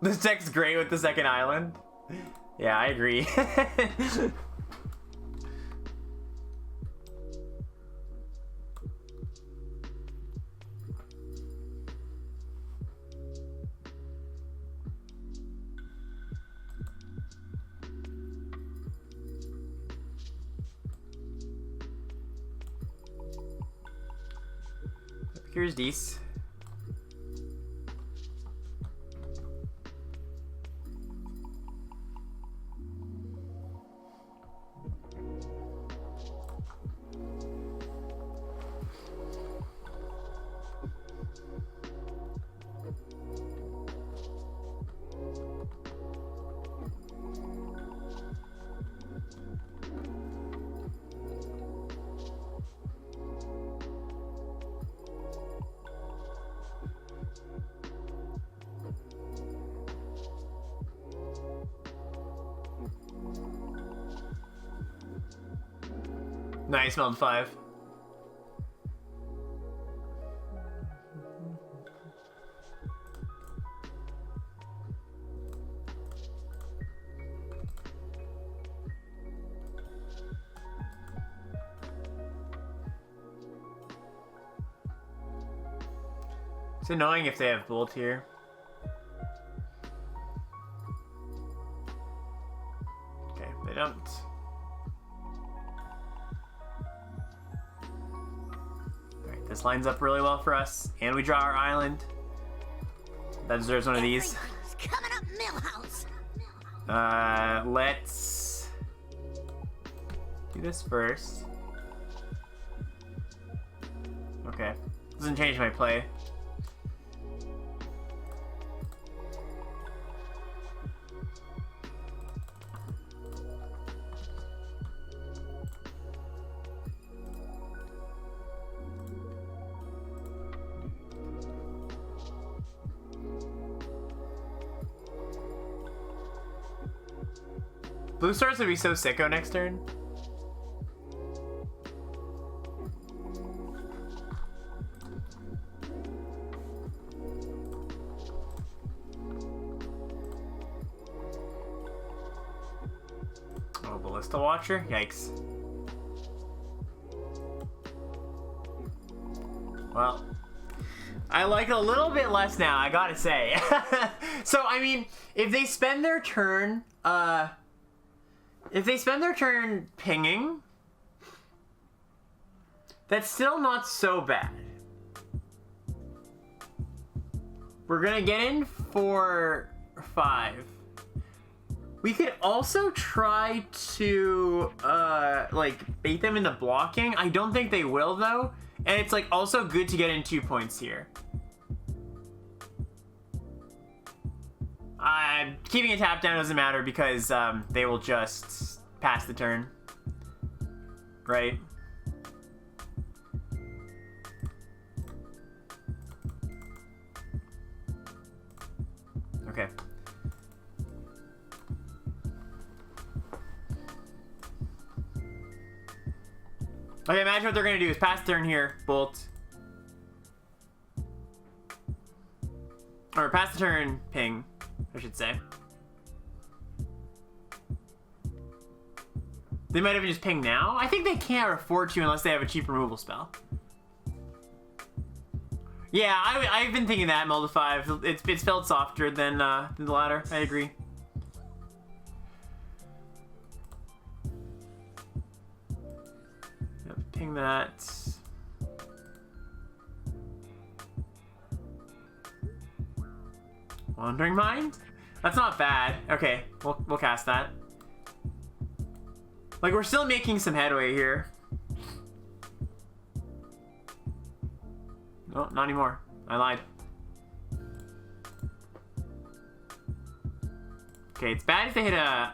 This deck's great with the second island. Yeah, I agree. Here's these. Nice, Meld 5. It's annoying if they have Bolt here. Okay, they don't. Alright, this lines up really well for us, and we draw our island. That deserves one of these. Coming up, Millhouse. Let's do this first. Okay, doesn't change my play. Blue Stars would be so sicko next turn. Oh, Ballista Watcher? Yikes. Well, I like it a little bit less now, I gotta say. So, I mean, if they spend their turn, pinging, that's still not so bad. We're gonna get in for 5. We could also try to, like, bait them into blocking. I don't think they will, though. And it's, like, also good to get in 2 points here. Keeping a tap down doesn't matter because they will just pass the turn. Right? Okay. Okay, imagine what they're gonna do is pass turn here, Bolt. Or pass the turn, ping. I should say. They might even just ping now. I think they can't afford to unless they have a cheap removal spell. Yeah, I've been thinking that Mulda 5. It's felt softer than the latter. I agree. Yep, ping that. Wandering Mind? That's not bad. Okay, we'll cast that. Like, we're still making some headway here. No, not anymore. I lied. Okay, it's bad if they hit a,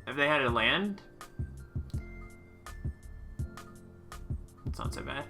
if they had a land. It's not so bad.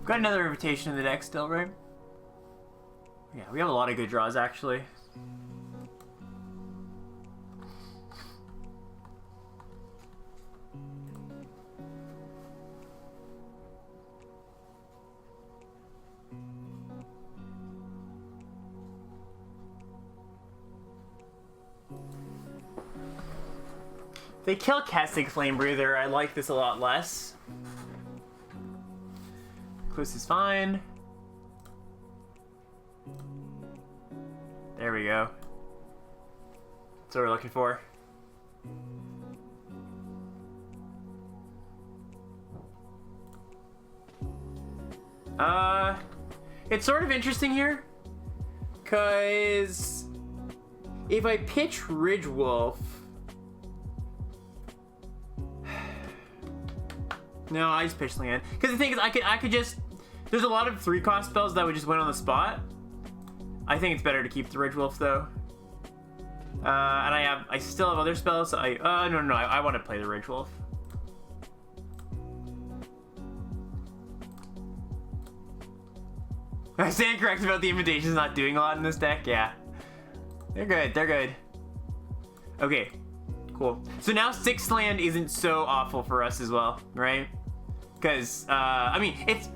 Got another invitation in the deck still, right? Yeah, we have a lot of good draws, actually. If they kill Casting Flame Breather, I like this a lot less. This is fine. There we go. That's what we're looking for. It's sort of interesting here, cause if I pitch Ridge Wolf, no, I just pitched land. Because the thing is, I could just. There's a lot of 3-cost spells that would just win on the spot. I think it's better to keep the Ridge Wolf though. And I still have other spells. So no, I want to play the Ridge Wolf. I stand correct about the invitations not doing a lot in this deck. Yeah, they're good. They're good. Okay, cool. So now 6 land isn't so awful for us as well, right? Because I mean, it's.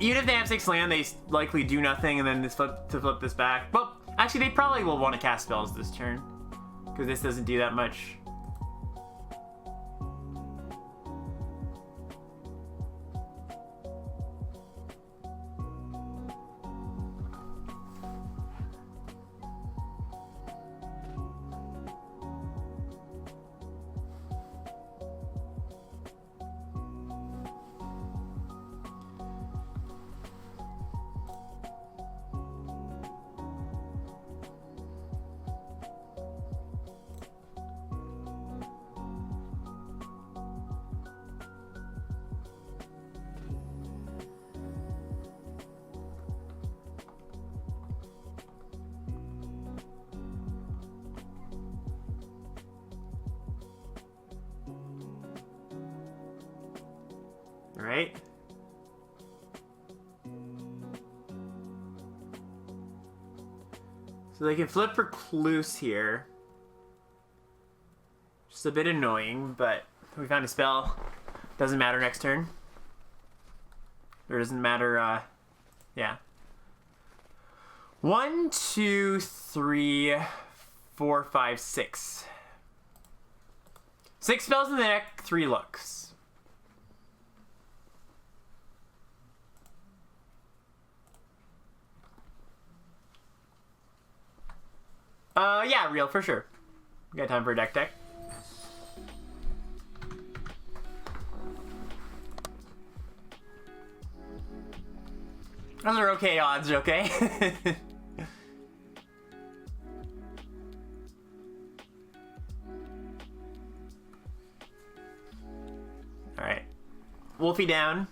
Even if they have 6 land, they likely do nothing, and then this flip this back. Well, actually, they probably will want to cast spells this turn, because this doesn't do that much. Right? So they can flip Recluse here. Just a bit annoying, but we found a spell. Doesn't matter next turn. Or doesn't matter, yeah. 1, 2, 3, 4, 5, 6. 6 spells in the deck, 3 looks. Yeah, real, for sure. We got time for a deck. Those are okay odds, okay? Wolfie down,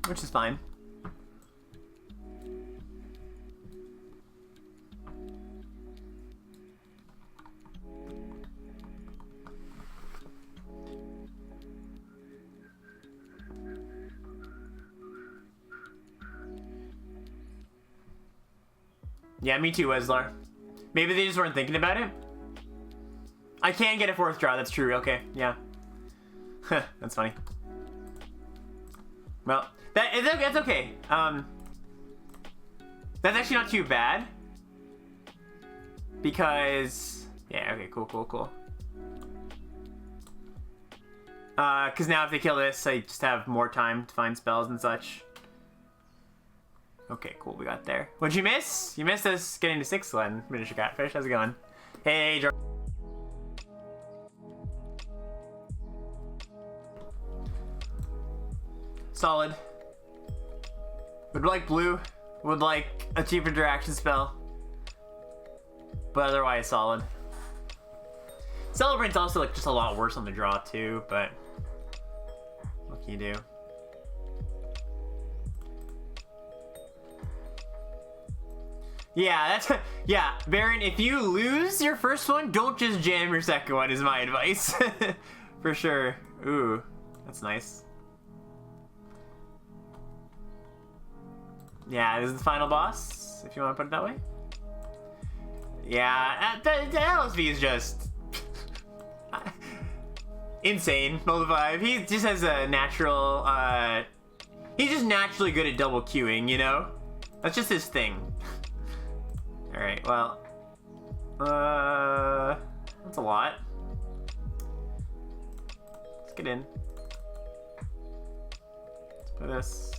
which is fine. Yeah, me too, Weslar. Maybe they just weren't thinking about it. I can get a 4th draw, that's true, okay, yeah. That's funny. Well, that's okay. That's actually not too bad. Because, yeah, okay, cool. Because now if they kill this, I just have more time to find spells and such. Okay, cool, we got there. What'd you miss? You missed us getting to 6th one. Miniature Catfish, how's it going? Hey, Jar. Solid. Would like blue. Would like a cheaper interaction spell. But otherwise solid. Celebrant's also like just a lot worse on the draw too, but what can you do? Yeah, that's yeah, Baron, if you lose your first one, don't just jam your second one is my advice. For sure. Ooh, that's nice. Yeah, this is the final boss, if you want to put it that way. Yeah, the LSV is just insane. Level 5. He just has a natural, he's just naturally good at double queuing, you know? That's just his thing. Alright, well, that's a lot. Let's get in. Let's put this.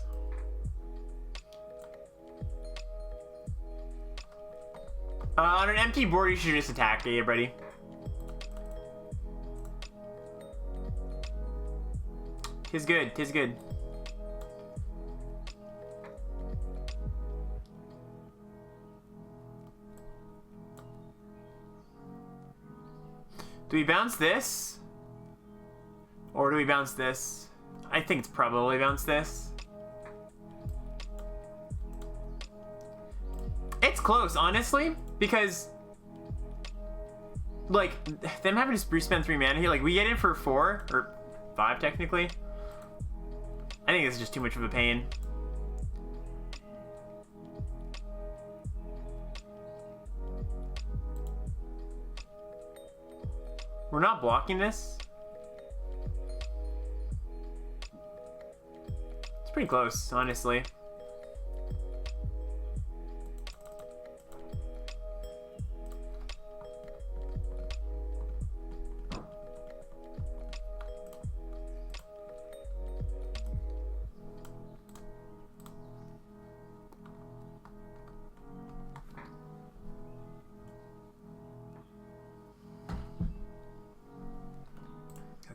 On an empty board, you should just attack it, buddy. Tis good, tis good. Do we bounce this? Or do we bounce this? I think it's probably bounce this. It's close, honestly, because like them having to respend 3 mana here, like we get in for 4 or 5 technically. I think this is just too much of a pain. We're not blocking this. It's pretty close, honestly.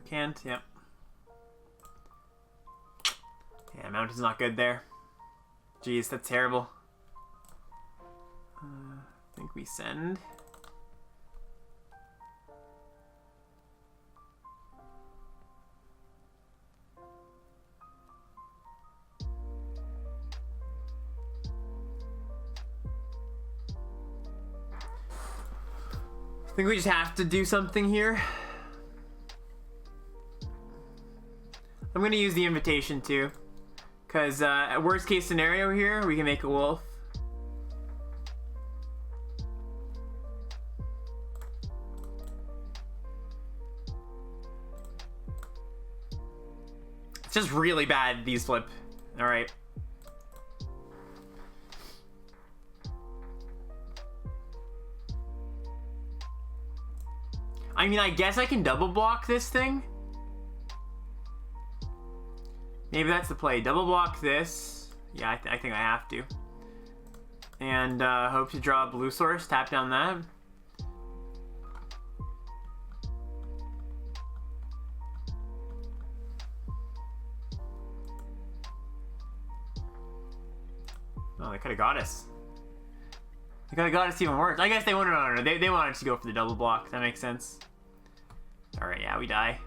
Can't, yep. Yeah, Mountain's not good there. Jeez, that's terrible. I think we send. I think we just have to do something here. I'm gonna use the invitation too, because worst case scenario here, we can make a wolf. It's just really bad, these flip. All right. I mean, I guess I can double block this thing. Maybe that's the play. Double block this. Yeah, I think I have to. And hope to draw a blue source. Tap down that. Oh, they could have got us. They could have got us even worse. I guess they wanted, no, they wanted to go for the double block. That makes sense. All right, yeah, we die.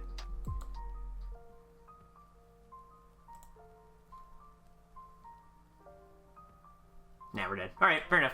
Nah, we're dead. Alright, fair enough.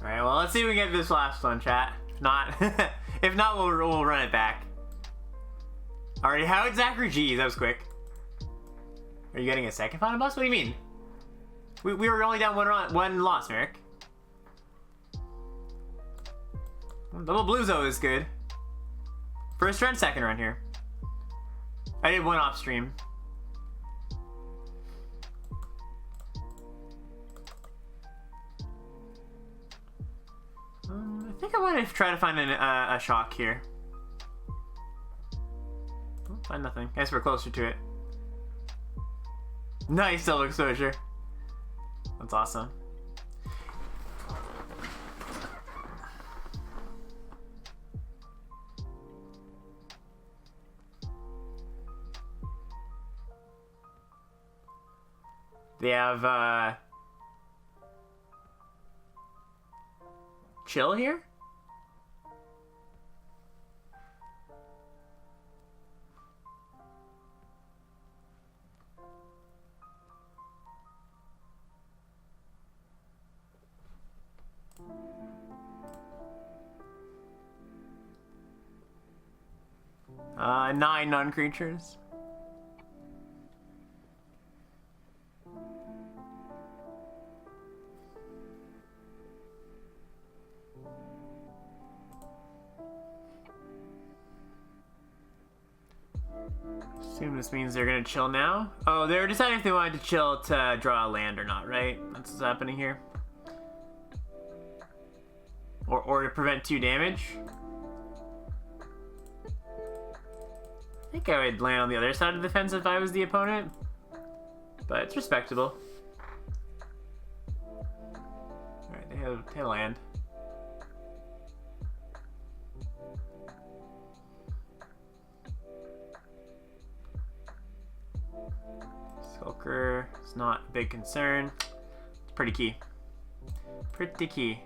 Alright, well, let's see if we can get this last one, chat. If not, if not, we'll run it back. Alright, how did Zachary? Geez, that was quick. Are you getting a second final boss? What do you mean? We were only down one loss, Merrick. Double Bluezo is good. First run, second run here. I did one off stream. I think I want to try to find a shock here. Oh, find nothing. I guess we're closer to it. Nice double exposure. That's awesome. They have chill here? Nine non-creatures. Assume this means they're gonna chill now. Oh, they're deciding if they wanted to chill to draw a land or not, right? That's what's happening here. Or to prevent 2 damage. I think I would land on the other side of the fence if I was the opponent. But it's respectable. Alright, they have land. Skulker is not a big concern. It's pretty key. Pretty key.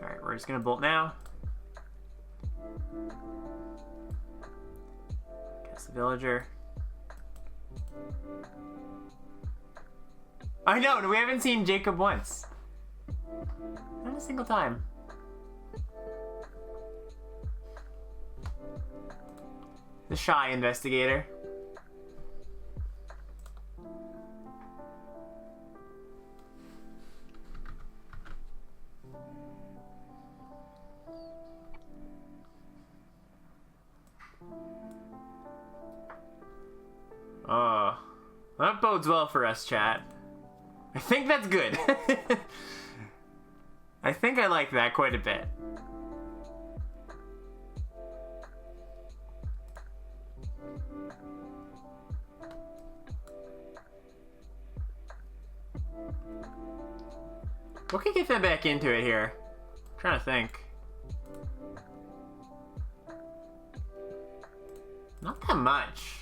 Alright, we're just gonna bolt now. Cast the villager. I know, we haven't seen Jacob once. Not a single time. The shy investigator. Oh, that bodes well for us, chat. I think that's good. I think I like that quite a bit. What can get them back into it here? I'm trying to think. Not that much.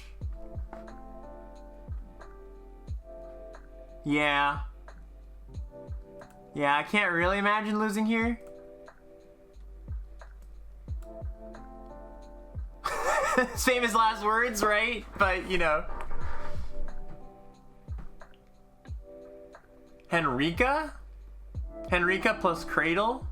Yeah. Yeah, I can't really imagine losing here. Famous last words, right? But, you know. Henrika? Henrika plus Cradle?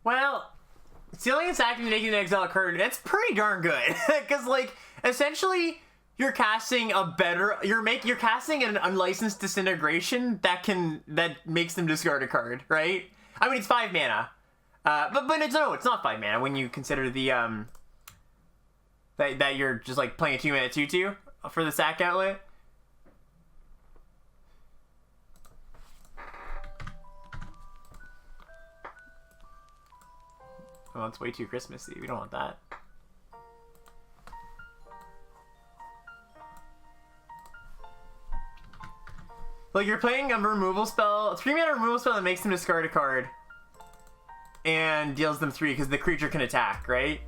Well, sealing and sacking and making an exile a card, that's pretty darn good. Because, like, essentially, you're casting a better... You're casting an unlicensed disintegration that makes them discard a card, right? I mean, it's 5 mana. But it's not 5 mana when you consider the, that you're just, like, playing a 2-mana 2/2 for the sack outlet. Oh, that's way too Christmassy. We don't want that. Like, you're playing a removal spell, a 3-mana removal spell that makes them discard a card. And deals them 3 because the creature can attack, right?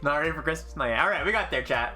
Not ready for Christmas? Not yet. Alright, we got there, chat.